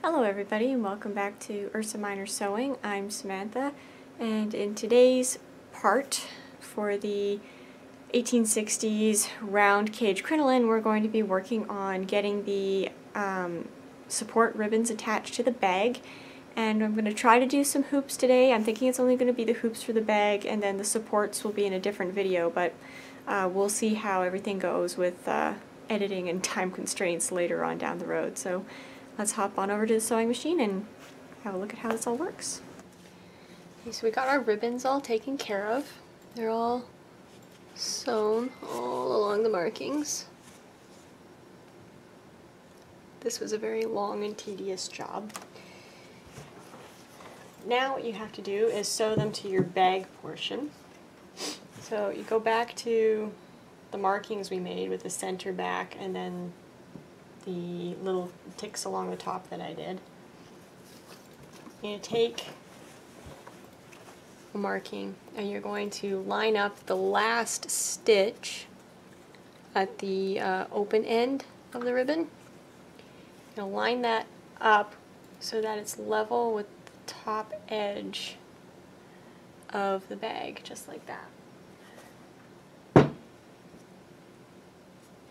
Hello everybody and welcome back to Ursa Minor Sewing. I'm Samantha, and in today's part for the 1860s round cage crinoline we're going to be working on getting the support ribbons attached to the bag, and I'm going to try to do some hoops today. I'm thinking it's only going to be the hoops for the bag and then the supports will be in a different video, but we'll see how everything goes with editing and time constraints later on down the road. So let's hop on over to the sewing machine and have a look at how this all works. Okay, so we got our ribbons all taken care of. They're all sewn all along the markings. This was a very long and tedious job. Now what you have to do is sew them to your bag portion. So you go back to the markings we made with the center back and then the little ticks along the top that I did. You're going to take a marking and you're going to line up the last stitch at the open end of the ribbon. You're going to line that up so that it's level with the top edge of the bag, just like that.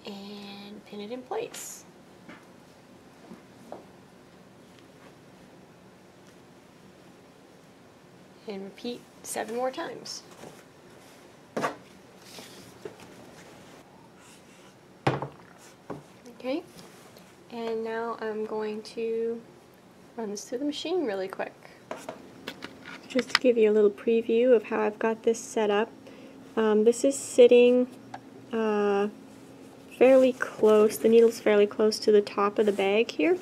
And pin it in place. And repeat 7 more times. Okay, and now I'm going to run this through the machine really quick. Just to give you a little preview of how I've got this set up. This is sitting fairly close, the needle's fairly close to the top of the bag here.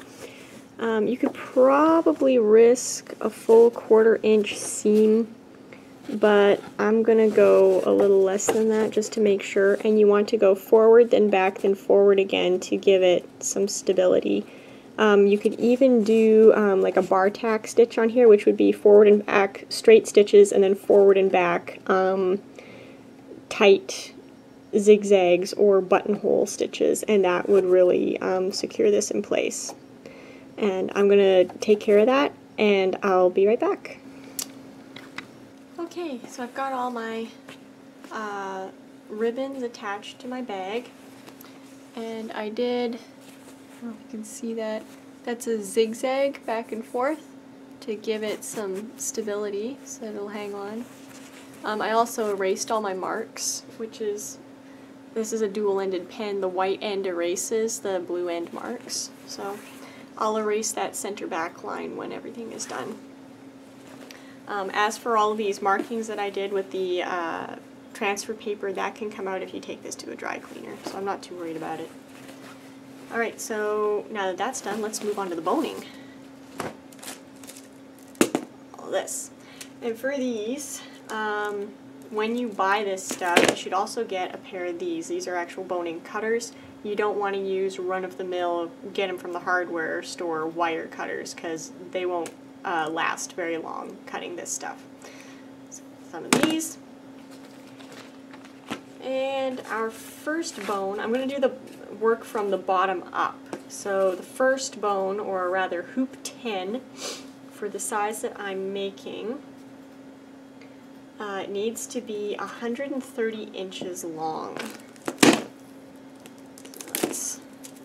You could probably risk a full 1/4 inch seam, but I'm going to go a little less than that just to make sure, and you want to go forward, then back, then forward again to give it some stability. You could even do like a bar tack stitch on here, which would be forward and back straight stitches and then forward and back tight zigzags or buttonhole stitches, and that would really secure this in place. And I'm going to take care of that, and I'll be right back. Okay, so I've got all my ribbons attached to my bag, and I did, I don't know if you can see that, that's a zigzag back and forth to give it some stability so that it'll hang on. I also erased all my marks, which is, this is a dual-ended pen. The white end erases, the blue end marks. So I'll erase that center back line when everything is done. As for all of these markings that I did with the transfer paper, that can come out if you take this to a dry cleaner, so I'm not too worried about it. Alright, so now that that's done, let's move on to the boning. All this. And for these, when you buy this stuff, you should also get a pair of these. These are actual boning cutters. You don't want to use run-of-the-mill, get them from the hardware store wire cutters, because they won't last very long cutting this stuff. So, some of these. And our first bone, I'm going to do the work from the bottom up. So the first bone, or rather hoop 10, for the size that I'm making, it needs to be 130 inches long.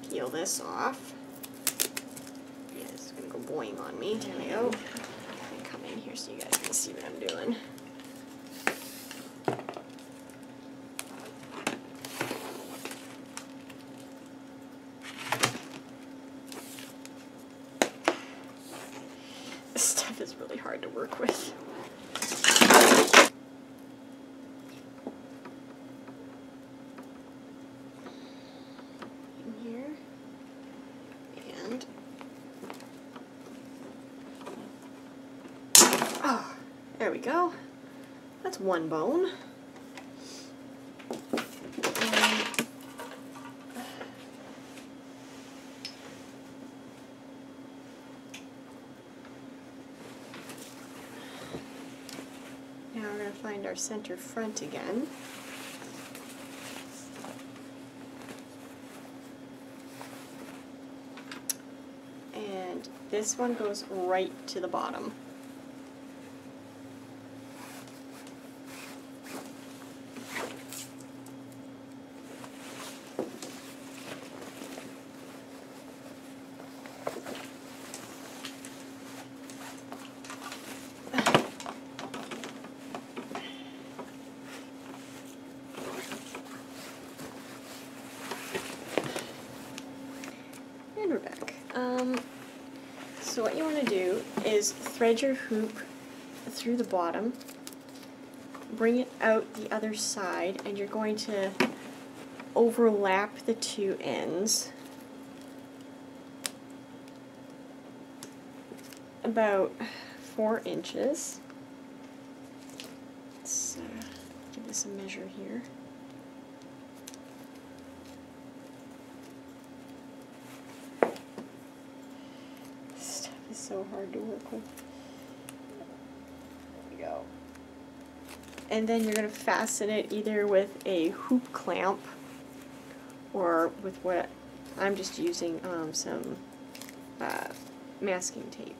Peel this off. Yeah, this is going to go boing on me. There we go. I'm come in here so you guys can see what I'm doing. This stuff is really hard to work with. There we go. That's one bone. Now we're going to find our center front again. this one goes right to the bottom. And we're back. So what you want to do is thread your hoop through the bottom, bring it out the other side, and you're going to overlap the two ends about 4 inches. Let's give this a measure here. So hard to work with. There we go. And then you're going to fasten it either with a hoop clamp or with what I'm just using some masking tape.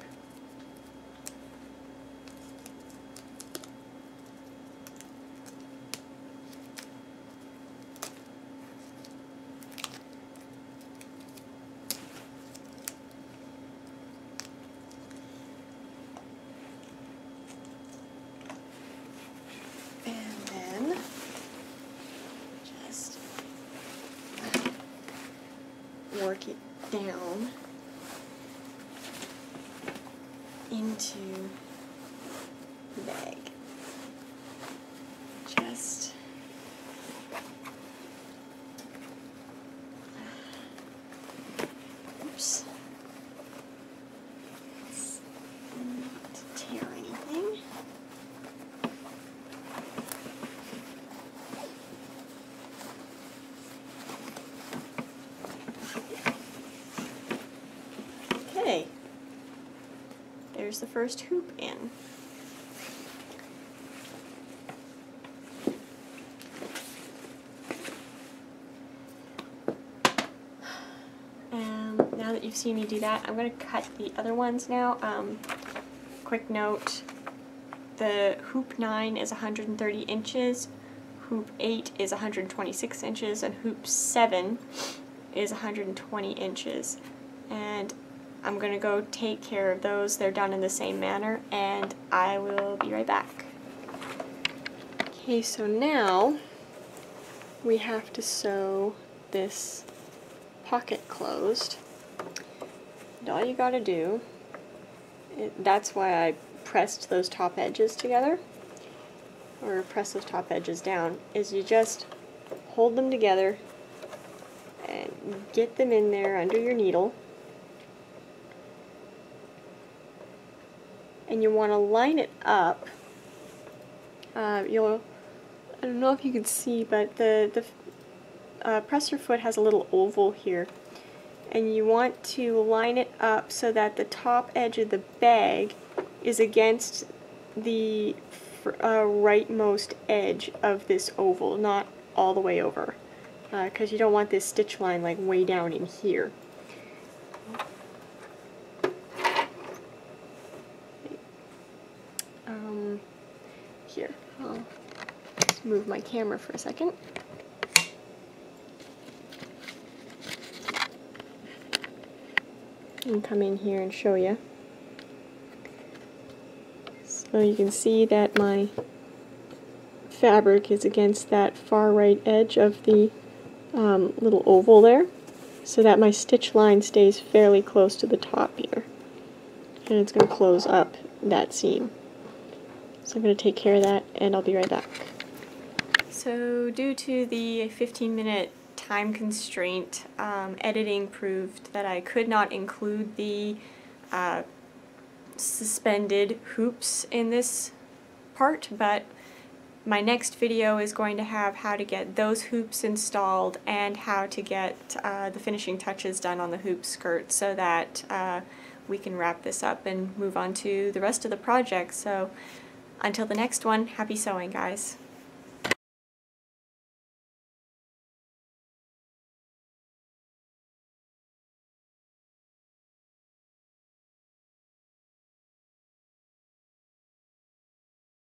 Work it down into the bag. Just oops. Let's not tear anything. Okay, there's the first hoop in. And now that you've seen me do that, I'm going to cut the other ones now. Quick note, the hoop 9 is 130 inches, hoop 8 is 126 inches, and hoop 7 is 120 inches. And I'm going to go take care of those. They're done in the same manner, and I will be right back. Okay, so now we have to sew this pocket closed. And all you got to do, that's why I pressed those top edges together, or press those top edges down, is you just hold them together and get them in there under your needle. And you want to line it up. I don't know if you can see, but the presser foot has a little oval here. And you want to line it up so that the top edge of the bag is against the rightmost edge of this oval, not all the way over. Because you don't want this stitch line like way down in here. Here, I'll just move my camera for a second. And come in here and show you. So you can see that my fabric is against that far right edge of the little oval there, so that my stitch line stays fairly close to the top here. And it's going to close up that seam. So I'm going to take care of that, and I'll be right back. So due to the 15-minute time constraint, editing proved that I could not include the suspended hoops in this part, but my next video is going to have how to get those hoops installed and how to get the finishing touches done on the hoop skirt, so that we can wrap this up and move on to the rest of the project. So until the next one, happy sewing, guys.